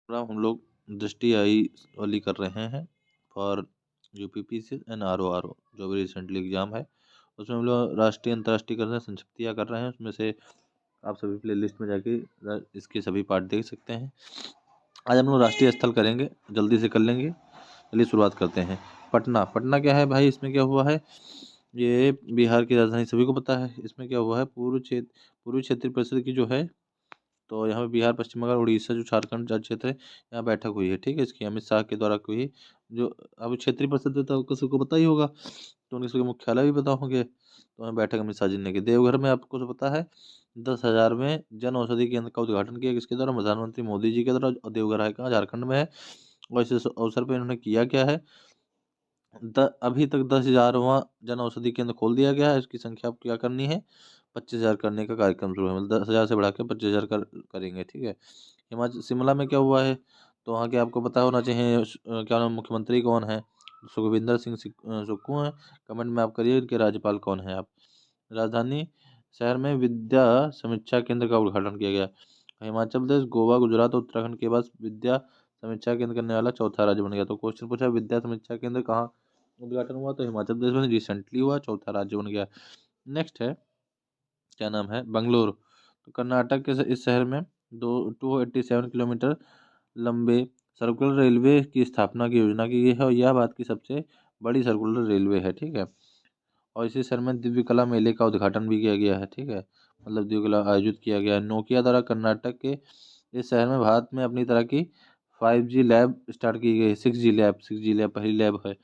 Programme हम लोग दृष्टि आई वाली कर रहे हैं फॉर यूपीपीसी एंड आरओ जो भी रिसेंटली एग्जाम है। उसमें हम लोग राष्ट्रीय अंतर्राष्ट्रीय कर रहे हैं, संक्षिप्तियाँ कर रहे हैं। उसमें से आप सभी प्लेलिस्ट में जाके इसके सभी पार्ट देख सकते हैं। आज हम लोग राष्ट्रीय स्थल करेंगे, जल्दी से कर लेंगे। चलिए शुरुआत करते हैं। पटना। पटना क्या है भाई, इसमें क्या हुआ है, ये बिहार की राजधानी सभी को पता है। इसमें क्या हुआ है, पूर्वी क्षेत्रीय परिषद की जो है, तो यहाँ पे बिहार, पश्चिम बंगाल, उड़ीसा, जो झारखंड राज्य क्षेत्र है, यहाँ बैठक हुई है। ठीक है, इसकी अमित शाह के द्वारा हुई। जो अब क्षेत्रीय परिषद है तो आपको सबको पता ही होगा, तो उनके सबके मुख्यालय भी पता होंगे। तो वहाँ बैठक अमित शाह जी ने की। देवघर में आपको तो पता है 10,000वें जन औषधि केंद्र का उद्घाटन किया किसके द्वारा, प्रधानमंत्री मोदी जी के द्वारा। और देवघर है कहाँ, झारखंड में है। और इस अवसर पर इन्होंने किया क्या है, अभी तक 10,000वां जन औषधि केंद्र खोल दिया गया है। इसकी संख्या आप क्या करनी है, 25,000 करने का कार्यक्रम शुरू है। मतलब 10,000 से बढ़ा के 25,000 करेंगे। ठीक है। हिमाचल शिमला में क्या हुआ है, तो वहाँ के आपको पता होना चाहिए। क्या नाम, मुख्यमंत्री कौन है, सुखविंदर सिंह सुक्खू हैं। कमेंट में आप करिए इनके राज्यपाल कौन है आप। राजधानी शहर में विद्या समीक्षा केंद्र का उद्घाटन किया गया। हिमाचल प्रदेश, गोवा, गुजरात और उत्तराखंड के बाद विद्या समीक्षा केंद्र करने वाला चौथा राज्य बन गया। तो क्वेश्चन पूछा, विद्या समीक्षा केंद्र कहाँ उद्घाटन हुआ, तो हिमाचल प्रदेश में रिसेंटली हुआ, चौथा राज्य बन गया। नेक्स्ट है, क्या नाम है, बंगलोर। तो कर्नाटक के इस शहर में 287 किलोमीटर लंबे सर्कुलर रेलवे की स्थापना की योजना की गई है, और यह भारत की सबसे बड़ी सर्कुलर रेलवे है। ठीक है। और इसी शहर में दिव्य कला मेले का उद्घाटन भी किया गया है। ठीक है, मतलब दिव्य कला आयोजित किया गया है। नोकिया द्वारा कर्नाटक के इस शहर में भारत में अपनी तरह की 5G लैब स्टार्ट की गई है। 6G लैब पहली लैब है।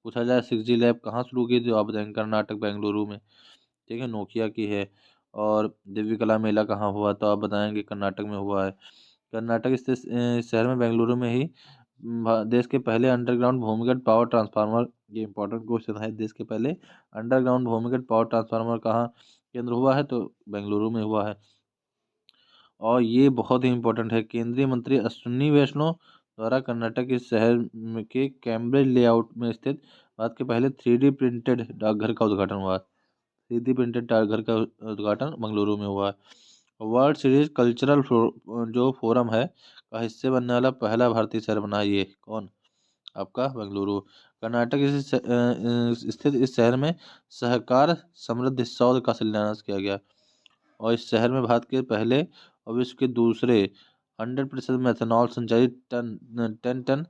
पूछा जाए 6G लैब कहाँ शुरू की, तो आप बताएंगे कर्नाटक, बेंगलुरु में। ठीक है, नोकिया की है। और दिव्य कला मेला कहाँ हुआ, तो आप बताएंगे कर्नाटक में हुआ है। कर्नाटक स्थित इस शहर में, बेंगलुरु में ही देश के पहले अंडरग्राउंड भूमिगत पावर ट्रांसफार्मर, ये इंपॉर्टेंट क्वेश्चन है, देश के पहले अंडरग्राउंड भूमिगत पावर ट्रांसफार्मर कहाँ केंद्र हुआ है, तो बेंगलुरु में हुआ है। और ये बहुत ही इंपॉर्टेंट है, केंद्रीय मंत्री अश्विनी वैष्णव द्वारा कर्नाटक के शहर के कैम्ब्रिज लेआउट में स्थित भारत के पहले 3D प्रिंटेड डाकघर का उद्घाटन हुआ। 3D प्रिंटेड डाकघर का उद्घाटन बेंगलुरु में हुआ है। वर्ल्ड सीरीज कल्चरल जो फोरम है का हिस्से बनने वाला पहला भारतीय शहर बना, ये कौन, आपका बेंगलुरु। कर्नाटक स्थित इस शहर में सहकार समृद्धि सौध का शिलान्यास किया गया। और इस शहर में भारत के पहले और विश्व के दूसरे 100% मेथनॉल संचालित 10 टन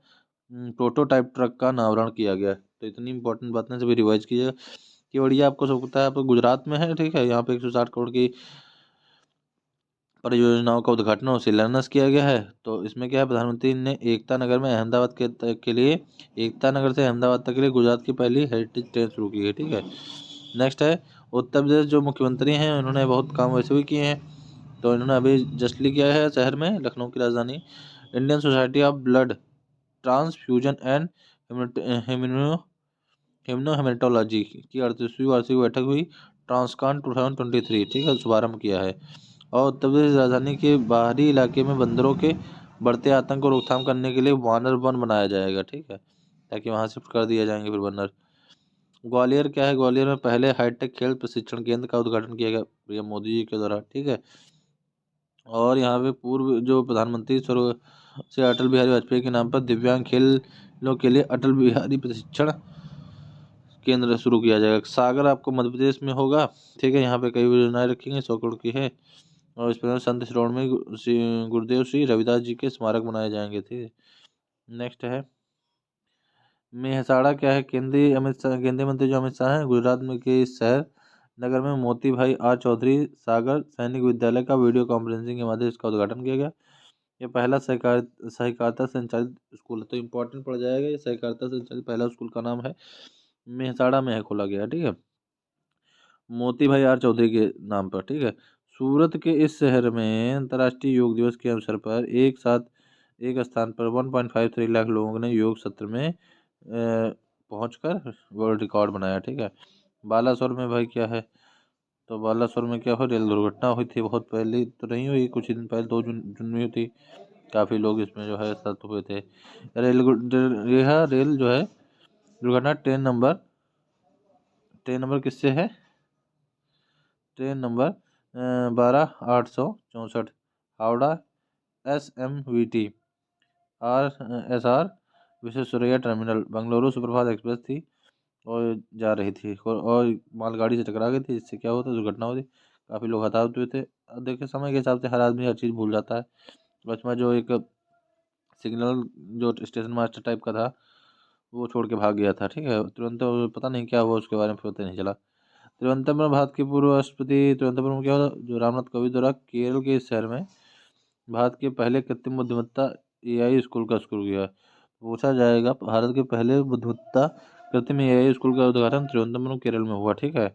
प्रोटोटाइप ट्रक का अनावरण किया गया। तो इतनी इंपॉर्टेंट बातें सभी रिवाइज कीजिएगा कि बढ़िया। आपको सब पता है, आप गुजरात में है। ठीक है, यहाँ पे 160 करोड़ की परियोजनाओं का उद्घाटन और शिलान्यास किया गया है। तो इसमें क्या है, प्रधानमंत्री ने एकता नगर में अहमदाबाद के लिए, एकता नगर से अहमदाबाद तक के लिए गुजरात की पहली हेरिटेज ट्रेन शुरू की है। ठीक है। नेक्स्ट है, उत्तर प्रदेश जो मुख्यमंत्री हैं उन्होंने बहुत काम वैसे भी किए हैं। तो इन्होंने अभी जस्टली किया है शहर में, लखनऊ की राजधानी, Indian society of blood transfusion and haematology की 38वीं वार्षिक बैठक हुई, ट्रांसकान 2023। ठीक है, शुभारंभ किया है। और उत्तर प्रदेश राजधानी के बाहरी इलाके में बंदरों के बढ़ते आतंक को रोकथाम करने के लिए वानर वन बनाया जाएगा। ठीक है, ताकि वहां शिफ्ट कर दिया जाएंगे फिर बंदर। ग्वालियर क्या है, ग्वालियर में पहले हाईटेक खेल प्रशिक्षण केंद्र का उद्घाटन किया गया पीएम मोदी जी के द्वारा। ठीक है। और यहाँ पे पूर्व जो प्रधानमंत्री स्वर्ग से अटल बिहारी वाजपेयी के नाम पर दिव्यांग खेलों के लिए अटल बिहारी प्रशिक्षण केंद्र शुरू किया जाएगा। सागर आपको मध्य प्रदेश में होगा। ठीक है, यहाँ पे कई योजनाएं रखेंगे, 100 करोड़ की है। और इस पर संत शिरोमणि में गुरुदेव श्री रविदास जी के स्मारक बनाए जाएंगे। ठीक है। नेक्स्ट है, मेहसाणा क्या है, केंद्रीय मंत्री जो अमित शाह हैं, गुजरात में के इस शहर नगर में मोती भाई आर चौधरी सागर सैनिक विद्यालय का वीडियो कॉन्फ्रेंसिंग के माध्यम से इसका उद्घाटन किया गया। ये पहला सहकारिता संचालित स्कूल है। तो इम्पोर्टेंट पड़ जाएगा, ये सहकारिता संचालित पहला स्कूल का नाम है, मेहसाणा में है, खोला गया। ठीक है, मोती भाई आर चौधरी के नाम पर। ठीक है। सूरत के इस शहर में अंतर्राष्ट्रीय योग दिवस के अवसर पर एक साथ एक स्थान पर 1.53 लाख लोगों ने योग सत्र में पहुंचकर वर्ल्ड रिकॉर्ड बनाया। ठीक है। बालासोर में भाई क्या है, तो बालासोर में क्या हो, रेल दुर्घटना हुई थी, बहुत पहले तो नहीं हुई, कुछ ही दिन पहले 2 जून में हुई थी। काफ़ी लोग इसमें जो है साथ हुए थे। यह रेल जो है दुर्घटना ट्रेन नंबर किससे है, train number 12/864 Howrah SMVT RSR Visvesvaraya terminal Bengaluru superfast express थी और जा रही थी और मालगाड़ी से टकरा गई थी, जिससे क्या होता दुर्घटना होती, काफ़ी लोग हताहत हुए थे। अब देखिए समय के हिसाब से हर आदमी हर चीज़ भूल जाता है। बस में जो एक सिग्नल जो स्टेशन मास्टर टाइप का था वो छोड़ के भाग गया था, ठीक है। तुरंत पता नहीं क्या हुआ उसके बारे में पता नहीं चला। तिरुवनंतपुरम भारत के पूर्व राष्ट्रपति तिरुवनंतपुरम में क्या हुआ, जो रामनाथ कोविंद द्वारा केरल के इस शहर में भारत के पहले कृत्रिम बुद्धिमत्ता AI स्कूल का शुरू किया। पूछा जाएगा भारत के पहले बुद्धिमत्ता कृत्रिम AI स्कूल का उद्घाटन तिरुवनंतपुरम केरल में हुआ, ठीक है।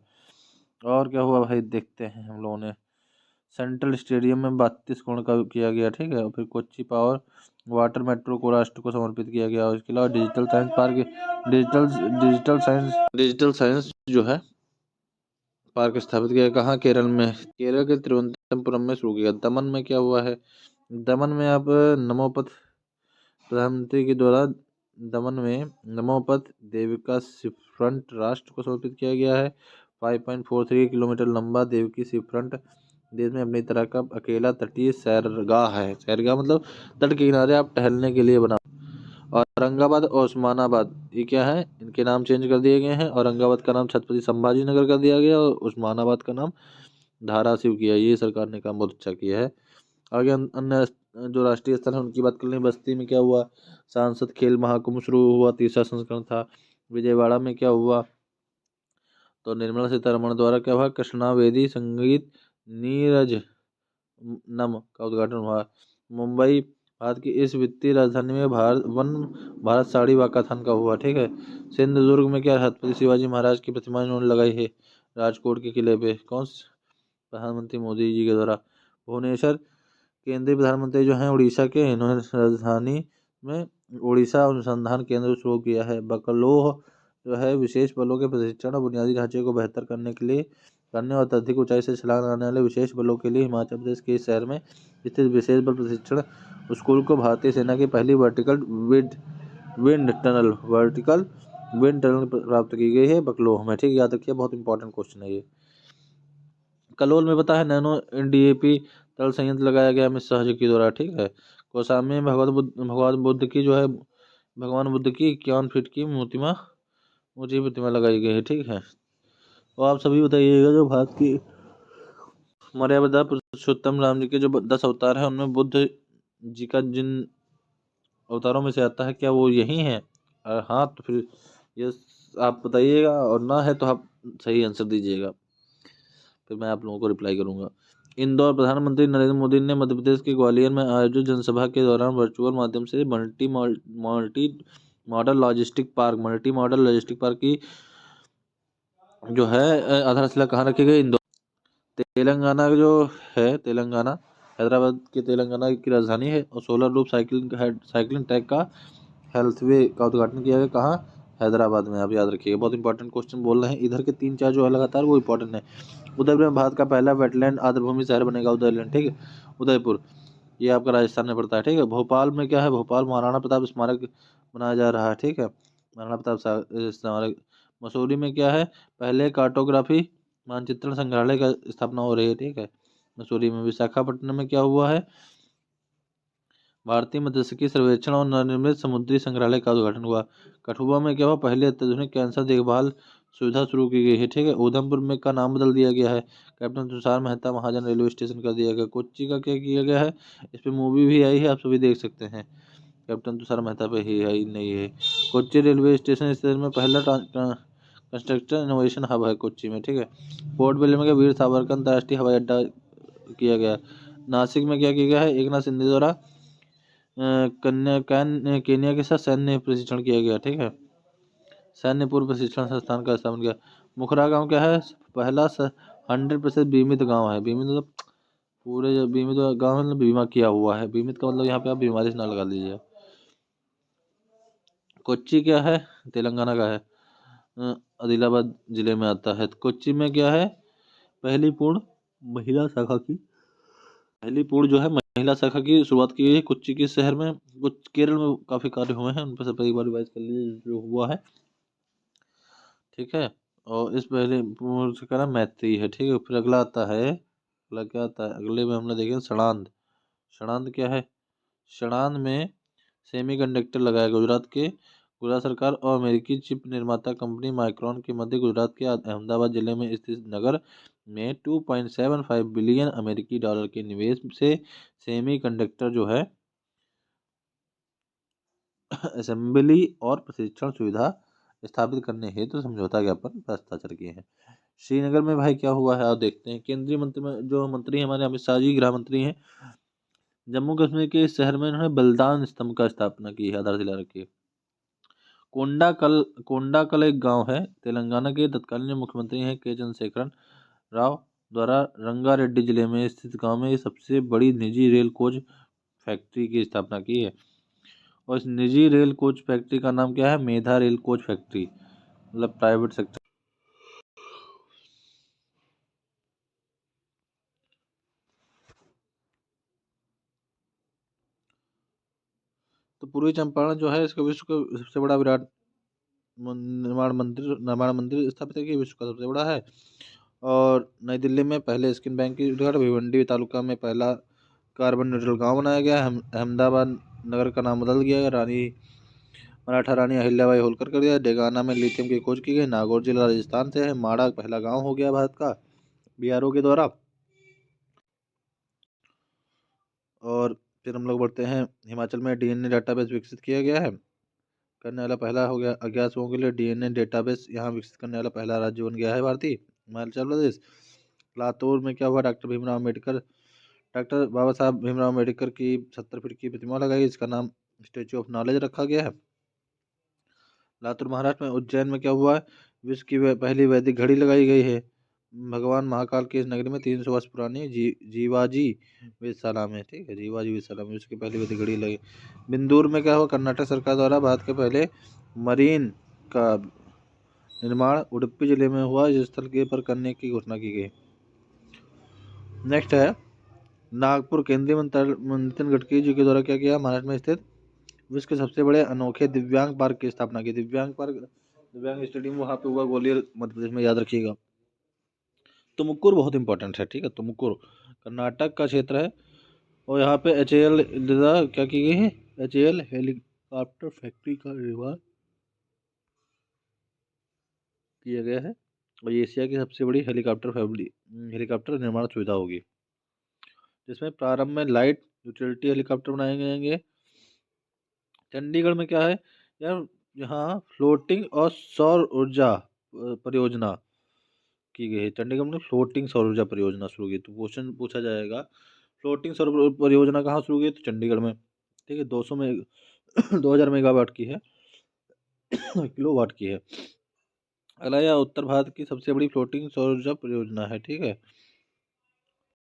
और क्या हुआ भाई देखते हैं हम लोगों ने। सेंट्रल स्टेडियम में 32 करोड़ का किया गया, ठीक है। और फिर कोच्चि पावर वाटर मेट्रो को राष्ट्र को समर्पित किया गया। और इसके अलावा digital science park, digital science जो है पार्क स्थापित किया कहाँ, केरल में, केरल के तिरुवनंतपुरम में शुरू किया। दमन में क्या हुआ है, दमन में अब नमोपथ प्रधानमंत्री के द्वारा दमन में नमोपथ देविका सी फ्रंट राष्ट्र को समर्पित किया गया है। 5.43 किलोमीटर लंबा देवकी सी फ्रंट देश में अपनी तरह का अकेला तटीय सैरगाह है। सैरगाह मतलब तट के किनारे आप टहलने के लिए बना। औरंगाबाद और उस्मानाबाद ये क्या है, इनके नाम चेंज कर दिए गए हैं। औरंगाबाद का नाम छत्रपति संभाजी नगर कर दिया गया और उस्मानाबाद का नाम धाराशिव किया। ये सरकार ने काम बहुत अच्छा किया है। आगे अन्य जो राष्ट्रीय स्थल है उनकी बात कर लें। बस्ती में क्या हुआ, सांसद खेल महाकुंभ शुरू हुआ, तीसरा संस्करण था। विजयवाड़ा में क्या हुआ, तो निर्मला सीतारमण द्वारा क्या हुआ, कृष्णावेदी संगीत नीरज नम का उद्घाटन हुआ। मुंबई भारत की इस वित्तीय राजधानी में भारत साड़ी वाकाथन का हुआ, ठीक है। सिंधुदुर्ग में क्या, छत्रपति शिवाजी महाराज की प्रतिमा इन्होंने लगाई है राजकोट के किले पे, कौन, प्रधानमंत्री मोदी जी के द्वारा। भुवनेश्वर केंद्रीय प्रधानमंत्री जो हैं उड़ीसा के, इन्होंने राजधानी में उड़ीसा अनुसंधान केंद्र शुरू किया है। बकलोह जो है विशेष बलों के प्रशिक्षण और बुनियादी ढांचे को बेहतर करने और अत्यधिक ऊंचाई से छलांग लगाने वाले विशेष बलों के लिए हिमाचल प्रदेश के इस शहर में स्थित विशेष बल प्रशिक्षण स्कूल को भारतीय सेना की पहली वर्टिकल विंड टनल प्राप्त की गई है बकलोह में, ठीक। याद रखिए बहुत इंपॉर्टेंट क्वेश्चन है ये। कलोल में पता है नैनो DAP तरल संयंत्र लगाया गया अमित शाह जी के द्वारा, ठीक है। कौसाम्बी में भगवान बुद्ध की जो है भगवान बुद्ध की 51 फीट की ऊंची प्रतिमा लगाई गई है, ठीक है। और आप सभी बताइएगा जो भारत की मर्यादा पुरुषोत्तम राम जी के जो 10 अवतार हैं उनमें बुद्ध जी का जिन अवतारों में से आता है, क्या वो यही है? हाँ तो फिर ये आप बताइएगा, और ना है तो आप सही आंसर दीजिएगा, फिर मैं आप लोगों को रिप्लाई करूंगा। इंदौर प्रधानमंत्री नरेंद्र मोदी ने मध्य प्रदेश के ग्वालियर में आयोजित जनसभा के दौरान वर्चुअल माध्यम से मल्टी मॉडल लॉजिस्टिक पार्क की जो है आधारशिला कहाँ रखी गई, इंदौर। तेलंगाना जो है, तेलंगाना हैदराबाद के तेलंगाना की राजधानी है। और सोलर रूप साइकिलिंग ट्रैक का हेल्थवे का उद्घाटन किया गया कहाँ, हैदराबाद में। आप याद रखिएगा बहुत इंपॉर्टेंट क्वेश्चन बोल रहे हैं। इधर के 3-4 जो है लगातार वो इंपॉर्टेंट है। उदयपुर में भारत का पहला वेटलैंड आर्द्रभूमि शहर बनेगा उदयलैंड, ठीक है। उदयपुर ये आपका राजस्थान में पड़ता है, ठीक है। भोपाल में क्या है, भोपाल महाराणा प्रताप स्मारक बनाया जा रहा है, ठीक है, महाराणा प्रताप स्मारक। मसूरी में क्या है, पहले कार्टोग्राफी मानचित्रण संग्रहालय का स्थापना हो रही है, ठीक है, मसूरी में। विशाखापट्टनम में क्या हुआ है, भारतीय मत्स्यिकी सर्वेक्षण और नवनिर्मित समुद्री संग्रहालय का उद्घाटन हुआ। कठुआ में क्या हुआ, पहले अत्याधुनिक कैंसर देखभाल सुविधा शुरू की गई है, ठीक है। उधमपुर में का नाम बदल दिया गया है, कैप्टन तुषार मेहता महाजन रेलवे स्टेशन कर दिया गया। कोच्चि का क्या किया गया है, इस पर मूवी भी आई है, आप सभी देख सकते हैं, कैप्टन तुषार मेहता पे ही आई नहीं है। कोच्चि रेलवे स्टेशन इस शहर में पहला कंस्ट्रक्शन इनोवेशन हब है कोच्चि में, ठीक है। पोर्ट ब्लेयर में वीर सावरकर अंतर्राष्ट्रीय हवाई अड्डा किया गया। नासिक में क्या किया गया है, एकनाथ शिंदे द्वारा केनिया के साथ सैन्य प्रशिक्षण किया गया, ठीक है, सैन्य पूर्व प्रशिक्षण संस्थान का स्थापन किया। मुखरा गांव क्या है, पहला 100% बीमित गांव है। बीमित मतलब पूरे बीमित गांव में बीमा किया हुआ है। बीमित का मतलब यहाँ पे आप बीमारी से ना लगा लीजिए। कोच्चि क्या है, तेलंगाना का है, आदिलाबाद जिले में आता है। कोच्चि में क्या है, पहली पूर्ण महिला शाखा की पहली पूर्ण जो है महिला शाखा की शुरुआत की गई है कोच्चि के शहर में। कुछ केरल में काफी कार्य हुए हैं, उन पर सब एक बार रिवाइज कर लीजिए जो हुआ है, ठीक है। और इस पहले पूर्ण से का नाम मैत्री है, ठीक है। फिर अगला आता है, अगला क्या आता है, अगले में हमने देखे सड़ांध। सड़ांध क्या है, सड़ांध में सेमीकंडक्टर लगाया गुजरात सरकार और अमेरिकी चिप निर्माता कंपनी माइक्रॉन के मध्य गुजरात के अहमदाबाद जिले में स्थित नगर में 2.75 बिलियन अमेरिकी डॉलर के निवेश से सेमीकंडक्टर जो है असेंबली और प्रशिक्षण सुविधा स्थापित करने हेतु समझौता ज्ञापन पर हस्ताक्षर किए हैं। श्रीनगर में भाई क्या हुआ है आप देखते हैं। केंद्रीय मंत्री में जो मंत्री हमारे अमित शाह जी गृह मंत्री हैं, जम्मू कश्मीर के इस शहर में इन्होंने बलिदान स्तंभ का स्थापना की है, आधारशिला रखी है। कोंडाकल एक गांव है। तेलंगाना के तत्कालीन मुख्यमंत्री हैं के चंद्रशेखरन राव द्वारा रंगारेड्डी जिले में स्थित गांव में सबसे बड़ी निजी रेल कोच फैक्ट्री की स्थापना की है। और इस निजी रेल कोच फैक्ट्री का नाम क्या है? मेधा रेल कोच फैक्ट्री, मतलब प्राइवेट सेक्टर। तो पूर्वी चंपारण जो है इसका विश्व का सबसे बड़ा विराट निर्माण मंदिर स्थापित है कि विश्व का सबसे बड़ा है। और नई दिल्ली में पहले स्किन बैंक की उद्घाटन। भिवंडी तालुका में पहला कार्बन न्यूट्रल गांव बनाया गया। अहमदाबाद नगर का नाम बदल गया। मराठा रानी अहिल्याबाई होलकर कर दिया। डेगाना में लिथियम की खोज की गई। नागौर जिला राजस्थान से है। माड़ा पहला गांव हो गया भारत का बीआरओ के द्वारा। और फिर हम लोग बढ़ते हैं, हिमाचल में डीएनए डाटाबेस विकसित किया गया है। करने वाला पहला हो गया अज्ञात लोगों के लिए डीएनए डेटाबेस यहाँ विकसित करने वाला पहला राज्य बन गया है भारतीय हिमाचल प्रदेश। लातूर में क्या हुआ? डॉक्टर बाबा साहब भीमराव अम्बेडकर की 70 फीट की प्रतिमा लगाई, इसका नाम स्टेच्यू ऑफ नॉलेज रखा गया है। लातूर महाराष्ट्र में। उज्जैन में क्या हुआ है? विश्व की पहली वैदिक घड़ी लगाई गई है भगवान महाकाल की इस नगरी में। 300 वर्ष पुरानी जीवाजी वेधशाला में, ठीक है, जीवाजी वेधशाला में उसकी पहली वैदिक घड़ी लगी। बिंदूर में क्या हुआ? कर्नाटक सरकार द्वारा भारत के पहले मरीन का निर्माण उडुपी जिले में हुआ, इस स्थल के पर करने की घोषणा की गई। नेक्स्ट है नागपुर। केंद्रीय मंत्री नितिन गडकरी जी के द्वारा क्या किया? महाराष्ट्र में स्थित विश्व के सबसे बड़े अनोखे दिव्यांग पार्क की स्थापना की। दिव्यांग स्टेडियम वहाँ पे हुआ, ग्वालियर मध्य प्रदेश में, याद रखिएगा। तुमकुर बहुत इंपॉर्टेंट है, ठीक है। तुमकुर कर्नाटक का क्षेत्र है और यहाँ पे HAL क्या की गई है? HAL हेलीकॉप्टर फैक्ट्री का निर्माण किया गया है और ये एशिया की सबसे बड़ी हेलीकॉप्टर निर्माण सुविधा होगी, जिसमें प्रारंभ में लाइट यूटिलिटी हेलीकॉप्टर बनाए जाएंगे। चंडीगढ़ में क्या है यार? यहाँ फ्लोटिंग और सौर ऊर्जा परियोजना की गई है। चंडीगढ़ में फ्लोटिंग सौर ऊर्जा परियोजना शुरू की। तो क्वेश्चन पूछा जाएगा फ्लोटिंग सौर परियोजना कहाँ शुरू की? तो चंडीगढ़ में, ठीक है। 200 में 2000 मेगावाट की है किलोवाट की है। अगला, यह उत्तर भारत की सबसे बड़ी फ्लोटिंग सौर ऊर्जा परियोजना है, ठीक है।